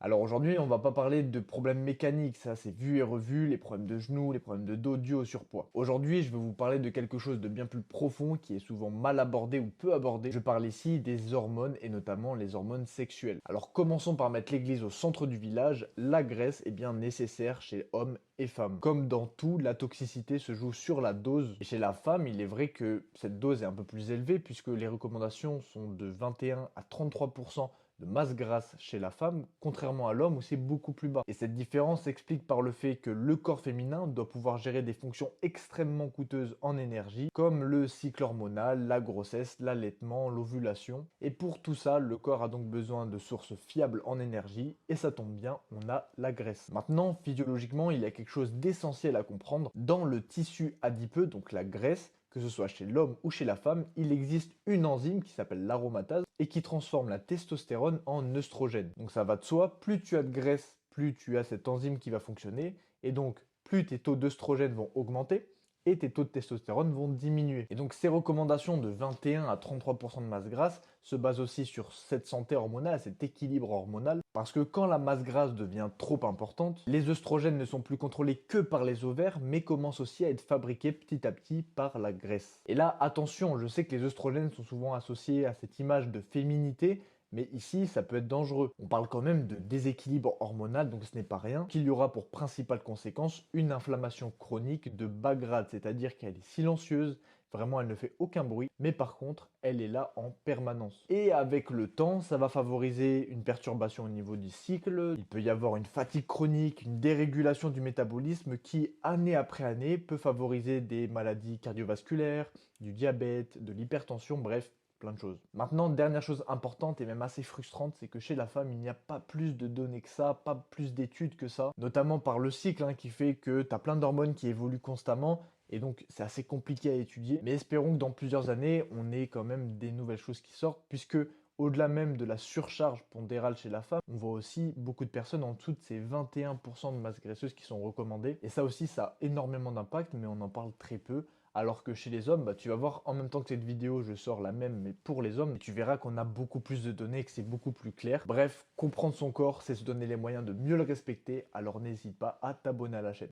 Alors aujourd'hui, on va pas parler de problèmes mécaniques, ça c'est vu et revu, les problèmes de genoux, les problèmes de dos dus au surpoids. Aujourd'hui, je vais vous parler de quelque chose de bien plus profond qui est souvent mal abordé ou peu abordé. Je parle ici des hormones et notamment les hormones sexuelles. Alors commençons par mettre l'église au centre du village, la graisse est bien nécessaire chez hommes et femmes. Comme dans tout, la toxicité se joue sur la dose. Et chez la femme, il est vrai que cette dose est un peu plus élevée puisque les recommandations sont de 21 à 33% de masse grasse chez la femme, contrairement à l'homme où c'est beaucoup plus bas. Et cette différence s'explique par le fait que le corps féminin doit pouvoir gérer des fonctions extrêmement coûteuses en énergie, comme le cycle hormonal, la grossesse, l'allaitement, l'ovulation. Et pour tout ça, le corps a donc besoin de sources fiables en énergie, et ça tombe bien, on a la graisse. Maintenant, physiologiquement, il y a quelque chose d'essentiel à comprendre. Dans le tissu adipeux, donc la graisse, que ce soit chez l'homme ou chez la femme, il existe une enzyme qui s'appelle l'aromatase et qui transforme la testostérone en œstrogène. Donc ça va de soi, plus tu as de graisse, plus tu as cette enzyme qui va fonctionner, et donc plus tes taux d'œstrogène vont augmenter, et tes taux de testostérone vont diminuer. Et donc ces recommandations de 21 à 33% de masse grasse se basent aussi sur cette santé hormonale, cet équilibre hormonal, parce que quand la masse grasse devient trop importante, les œstrogènes ne sont plus contrôlés que par les ovaires, mais commencent aussi à être fabriqués petit à petit par la graisse. Et là, attention, je sais que les œstrogènes sont souvent associés à cette image de féminité, mais ici, ça peut être dangereux. On parle quand même de déséquilibre hormonal, donc ce n'est pas rien, qu'il y aura pour principale conséquence une inflammation chronique de bas grade, c'est-à-dire qu'elle est silencieuse, vraiment elle ne fait aucun bruit, mais par contre, elle est là en permanence. Et avec le temps, ça va favoriser une perturbation au niveau du cycle, il peut y avoir une fatigue chronique, une dérégulation du métabolisme qui, année après année, peut favoriser des maladies cardiovasculaires, du diabète, de l'hypertension, bref, plein de choses. Maintenant, dernière chose importante et même assez frustrante, c'est que chez la femme, il n'y a pas plus de données que ça, pas plus d'études que ça, notamment par le cycle qui fait que tu as plein d'hormones qui évoluent constamment et donc c'est assez compliqué à étudier. Mais espérons que dans plusieurs années, on ait quand même des nouvelles choses qui sortent puisque au-delà même de la surcharge pondérale chez la femme, on voit aussi beaucoup de personnes en dessous de ces 21% de masse graisseuse qui sont recommandées. Et ça aussi, ça a énormément d'impact, mais on en parle très peu. Alors que chez les hommes, tu vas voir en même temps que cette vidéo, je sors la même, mais pour les hommes, et tu verras qu'on a beaucoup plus de données et que c'est beaucoup plus clair. Bref, comprendre son corps, c'est se donner les moyens de mieux le respecter, alors n'hésite pas à t'abonner à la chaîne.